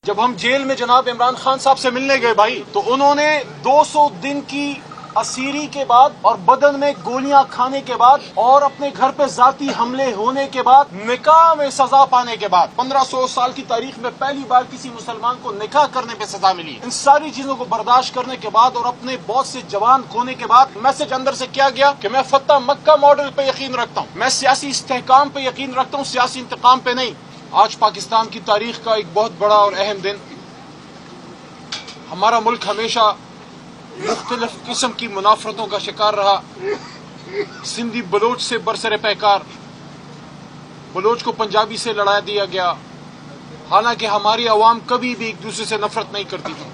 جب ہم جیل میں جناب عمران خان صاحب سے ملنے گئے بھائی، تو انہوں نے 200 دن کی اسیری کے بعد اور بدن میں گولیاں کھانے کے بعد اور اپنے گھر پہ ذاتی حملے ہونے کے بعد نکاح میں سزا پانے کے بعد 1500 سال کی تاریخ میں پہلی بار کسی مسلمان کو نکاح کرنے پہ سزا ملی ہے۔ ان ساری چیزوں کو برداشت کرنے کے بعد اور اپنے بہت سے جوان کھونے کے بعد میسج اندر سے کیا گیا کہ میں فتح مکہ ماڈل پہ یقین رکھتا ہوں، میں سیاسی استحکام پہ یقین رکھتا ہوں، سیاسی انتقام پہ نہیں۔ آج پاکستان کی تاریخ کا ایک بہت بڑا اور اہم دن۔ ہمارا ملک ہمیشہ مختلف قسم کی منافرتوں کا شکار رہا۔ سندھی بلوچ سے برسر پیکار، بلوچ کو پنجابی سے لڑا دیا گیا، حالانکہ ہماری عوام کبھی بھی ایک دوسرے سے نفرت نہیں کرتی تھی،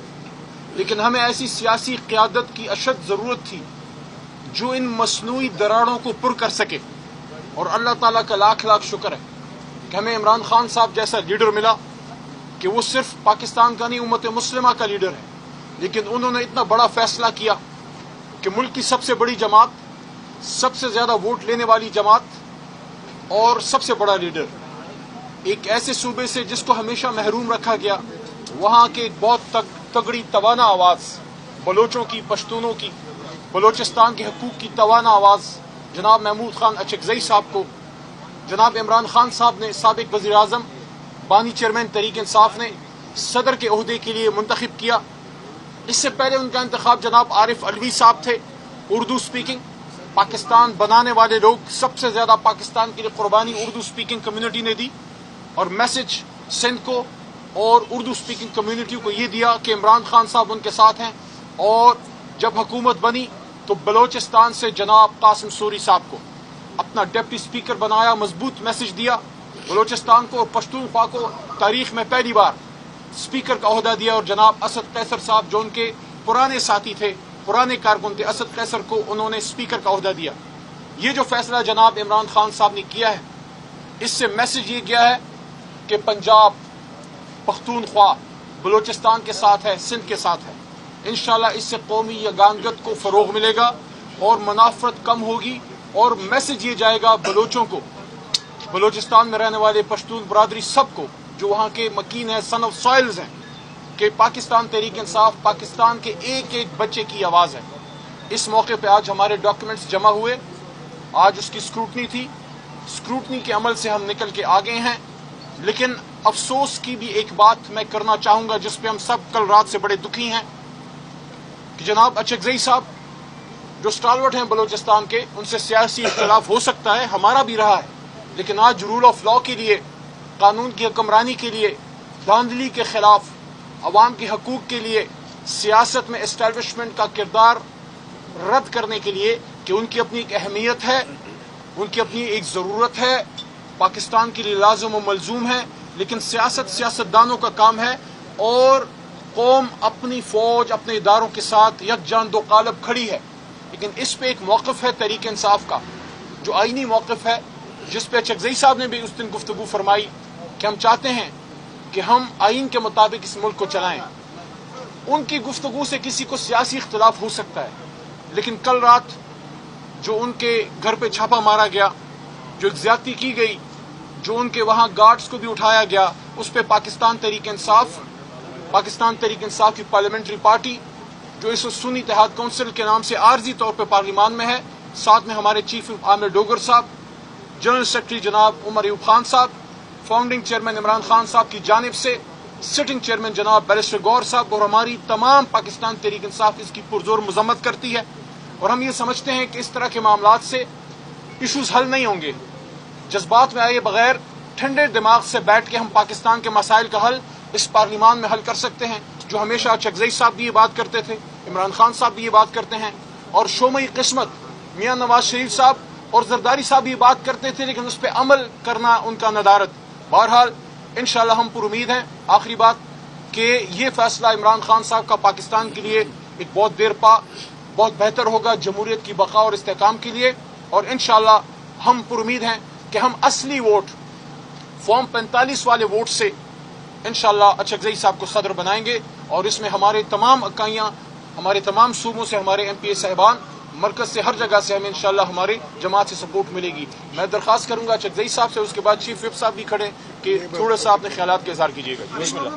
لیکن ہمیں ایسی سیاسی قیادت کی اشد ضرورت تھی جو ان مصنوعی دراڑوں کو پر کر سکے، اور اللہ تعالیٰ کا لاکھ لاکھ شکر ہے کہ ہمیں عمران خان صاحب جیسا لیڈر ملا کہ وہ صرف پاکستان کا نہیں، امت مسلمہ کا لیڈر ہے، لیکن انہوں نے اتنا بڑا فیصلہ کیا کہ ملک کی سب سے بڑی جماعت، سب سے زیادہ ووٹ لینے والی جماعت اور سب سے بڑا لیڈر ایک ایسے صوبے سے جس کو ہمیشہ محروم رکھا گیا، وہاں کے ایک بہت تگڑی توانا آواز بلوچوں کی، پشتونوں کی، بلوچستان کے حقوق کی توانا آواز جناب محمود خان اچکزئی صاحب کو جناب عمران خان صاحب نے، سابق وزیر اعظم، بانی چیئرمین تحریک انصاف نے صدر کے عہدے کے لیے منتخب کیا۔ اس سے پہلے ان کا انتخاب جناب عارف علوی صاحب تھے، اردو سپیکنگ، پاکستان بنانے والے لوگ، سب سے زیادہ پاکستان کے لیے قربانی اردو سپیکنگ کمیونٹی نے دی، اور میسج سندھ کو اور اردو سپیکنگ کمیونٹی کو یہ دیا کہ عمران خان صاحب ان کے ساتھ ہیں۔ اور جب حکومت بنی تو بلوچستان سے جناب قاسم سوری صاحب کو اپنا ڈپٹی سپیکر بنایا، مضبوط میسج دیا بلوچستان کو، اور پشتونخوا کو تاریخ میں پہلی بار سپیکر کا عہدہ دیا، اور جناب اسد قیصر صاحب جو ان کے پرانے ساتھی تھے، پرانے کارکن تھے، اسد قیصر کو انہوں نے سپیکر کا عہدہ دیا۔ یہ جو فیصلہ جناب عمران خان صاحب نے کیا ہے، اس سے میسج یہ گیا ہے کہ پنجاب، پختونخوا بلوچستان کے ساتھ ہے، سندھ کے ساتھ ہے۔ انشاءاللہ اس سے قومی یگانگت کو فروغ ملے گا اور منافرت کم ہوگی، اور میسج یہ جائے گا بلوچوں کو، بلوچستان میں رہنے والے پشتون برادری سب کو جو وہاں کے مکین ہیں، سن آف سوائلز ہیں، کہ پاکستان تحریک انصاف پاکستان کے ایک ایک بچے کی آواز ہے۔ اس موقع پہ آج ہمارے ڈاکیومنٹس جمع ہوئے، آج اس کی اسکروٹنی تھی، اسکروٹنی کے عمل سے ہم نکل کے آگے ہیں، لیکن افسوس کی بھی ایک بات میں کرنا چاہوں گا جس پہ ہم سب کل رات سے بڑے دکھی ہیں، کہ جناب اچکزئی صاحب جو اسٹالورٹ ہیں بلوچستان کے، ان سے سیاسی اختلاف ہو سکتا ہے، ہمارا بھی رہا ہے، لیکن آج رول آف لا کے لیے، قانون کی حکمرانی کے لیے، دھاندلی کے خلاف، عوام کے حقوق کے لیے، سیاست میں اسٹیبلشمنٹ کا کردار رد کرنے کے لیے، کہ ان کی اپنی ایک اہمیت ہے، ان کی اپنی ایک ضرورت ہے، پاکستان کے لیے لازم و ملزوم ہے، لیکن سیاستدانوں کا کام ہے، اور قوم اپنی فوج، اپنے اداروں کے ساتھ یکجان دو قالب کھڑی ہے، لیکن اس پہ ایک موقف ہے تحریک انصاف کا جو آئینی موقف ہے، جس پہ اچکزئی صاحب نے بھی اس دن گفتگو فرمائی کہ ہم چاہتے ہیں کہ ہم آئین کے مطابق اس ملک کو چلائیں۔ ان کی گفتگو سے کسی کو سیاسی اختلاف ہو سکتا ہے، لیکن کل رات جو ان کے گھر پہ چھاپا مارا گیا، جو ایک زیادتی کی گئی، جو ان کے وہاں گارڈز کو بھی اٹھایا گیا، اس پہ پاکستان تحریک انصاف کی پارلیمنٹری پارٹی جو اس وقت سنی اتحاد کونسل کے نام سے عارضی طور پہ پارلیمان میں ہے، ساتھ میں ہمارے چیف عامر ڈوگر صاحب، جنرل سیکرٹری جناب عمر ایوب خان صاحب، فاؤنڈنگ چیئرمین عمران خان صاحب کی جانب سے سٹنگ چیئرمین جناب بیرسٹر گور صاحب، اور ہماری تمام پاکستان تحریک انصاف اس کی پرزور مذمت کرتی ہے، اور ہم یہ سمجھتے ہیں کہ اس طرح کے معاملات سے ایشوز حل نہیں ہوں گے۔ جذبات میں آئے بغیر ٹھنڈے دماغ سے بیٹھ کے ہم پاکستان کے مسائل کا حل اس پارلیمان میں حل کر سکتے ہیں، جو ہمیشہ اچکزئی صاحب بھی یہ بات کرتے تھے، عمران خان صاحب بھی یہ بات کرتے ہیں، اور شومئی قسمت میاں نواز شریف صاحب اور زرداری صاحب بھی یہ بات کرتے تھے، لیکن اس پہ عمل کرنا ان کا ندارت۔ بہرحال انشاءاللہ ہم پر امید ہیں، آخری بات، کہ یہ فیصلہ عمران خان صاحب کا پاکستان کے لیے ایک بہت دیر پا بہت بہتر ہوگا، جمہوریت کی بقا اور استحکام کے لیے، اور انشاءاللہ ہم پر امید ہیں کہ ہم اصلی ووٹ، فارم 45 والے ووٹ سے انشاءاللہ اچکزئی صاحب کو صدر بنائیں گے، اور اس میں ہمارے تمام اکائیاں، ہمارے تمام صوبوں سے ہمارے ایم پی اے صاحبان، مرکز سے ہر جگہ سے ہمیں انشاءاللہ ہماری جماعت سے سپورٹ ملے گی۔ میں درخواست کروں گا اچکزئی صاحب سے، اس کے بعد چیف وپ صاحب بھی کھڑے، کہ تھوڑا سا اپنے خیالات کا اظہار کیجیے گا. بسم اللہ.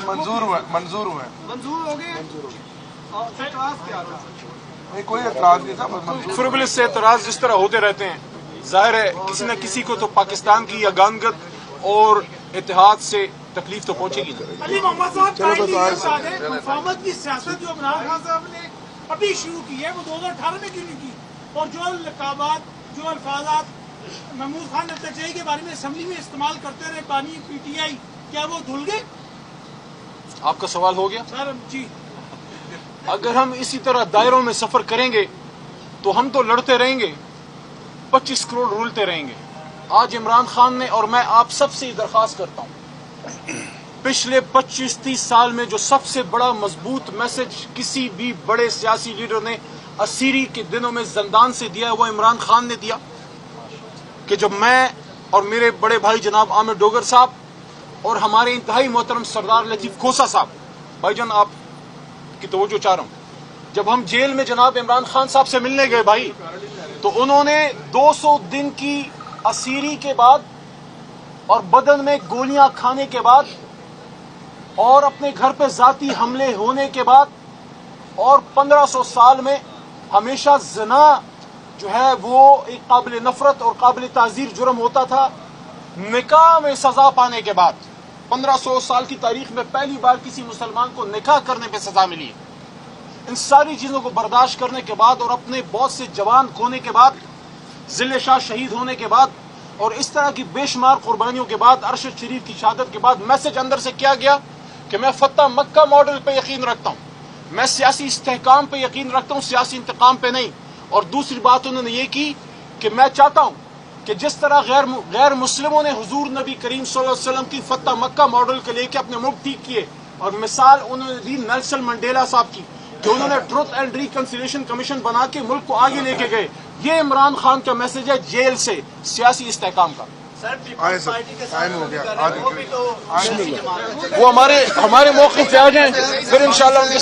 منظور ہوئے ہو گئے. کوئی اعتراض نہیں تھا. فربل سے اعتراض جس طرح ہوتے رہتے ہیں, ظاہر ہے کسی نہ کسی کو تو پاکستان کی یگانگت اور اتحاد سے تکلیف تو پہنچے گی. علی محمد صاحب مفاہمت کی سیاست جو عمران خان صاحب نے ابھی شروع کی ہے وہ 2018 میں کیوں نہیں کی, اور جو لقابات جو الفاظات محمود خان ارتجائی کے بارے میں اسمبلی میں استعمال کرتے رہے بانی پی ٹی آئی, کیا وہ دھل گئے؟ آپ کا سوال ہو گیا سر جی. اگر ہم اسی طرح دائروں میں سفر کریں گے تو ہم تو لڑتے رہیں گے, 25 کروڑ رولتے رہیں گے. آج عمران خان نے اور میں آپ سب سے درخواست کرتا ہوں, پچھلے 25-30 سال میں جو سب سے بڑا مضبوط میسج کسی بھی بڑے سیاسی لیڈر نے اسیری کے دنوں میں زندان سے دیا وہ عمران خان نے دیا, کہ جب میں اور میرے بڑے بھائی جناب عامر ڈوگر صاحب اور ہمارے انتہائی محترم سردار لطیف کھوسا صاحب, بھائی جان آپ کی توجہ چاہ رہا ہوں, جب ہم جیل میں جناب عمران خان صاحب سے ملنے گئے بھائی, تو انہوں نے 200 دن کی اسیری کے بعد اور بدن میں گولیاں کھانے کے بعد اور اپنے گھر پہ ذاتی حملے ہونے کے بعد اور 1500 سال میں ہمیشہ زنا جو ہے وہ ایک قابل نفرت اور قابل تعزیر جرم ہوتا تھا, نکاح میں سزا پانے کے بعد 1500 سال کی تاریخ میں پہلی بار کسی مسلمان کو نکاح کرنے پہ سزا ملی ہے. ان ساری چیزوں کو برداشت کرنے کے بعد اور اپنے بہت سے جوان کھونے کے بعد, ذل شاہ شہید ہونے کے بعد اور اس طرح کی بے شمار قربانیوں کے بعد, ارشد شریف کی شہادت کے بعد میسج اندر سے کیا گیا کہ میں فتح مکہ ماڈل پہ یقین رکھتا ہوں, میں سیاسی استحکام پہ یقین رکھتا ہوں, سیاسی انتقام پہ نہیں. اور دوسری بات انہوں نے یہ کی کہ میں چاہتا ہوں کہ جس طرح غیر مسلموں نے حضور نبی کریم صلی اللہ علیہ وسلم کی فتح مکہ ماڈل کے لے کے اپنے ملک ٹھیک کیے, اور مثال انہوں نے دی نیلسن منڈیلا صاحب کی کہ انہوں نے ٹروتھ اینڈ ریکنسیلیشن کمیشن بنا کے ملک کو آگے لے کے گئے. یہ عمران خان کا میسج ہے جیل سے سیاسی استحکام کا. وہ ہمارے موقف پہ آ جائیں, پھر انشاءاللہ ان کے